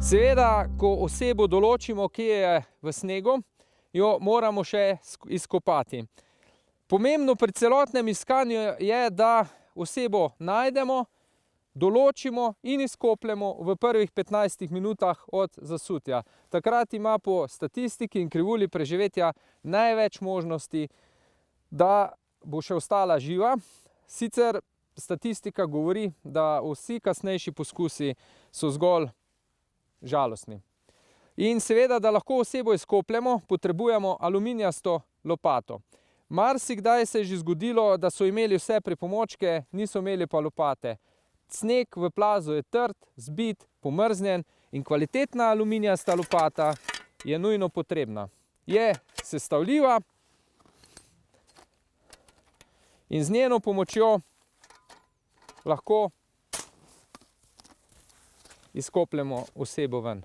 Seveda, ko osebo določimo, kje je v snegu, jo moramo še izkopati. Pomembno pri celotnem iskanju je, da osebo najdemo, določimo in izkopljemo v prvih 15 minutah od zasutja. Takrat ima po statistiki in krivulji preživetja največ možnosti, da bo še ostala živa. Sicer statistika govori, da vsi kasnejši poskusi so zgolj žalostni. In seveda, da lahko osebo izkopljemo, potrebujemo aluminijasto lopato. Marsikdaj se je že zgodilo, da so imeli vse pripomočke, niso imeli pa lopate. Sneg v plazu je trd, zbit, pomrznjen in kvalitetna aluminijasta lopata je nujno potrebna. Je sestavljiva in z njeno pomočjo lahko izkopljemo osebo ven.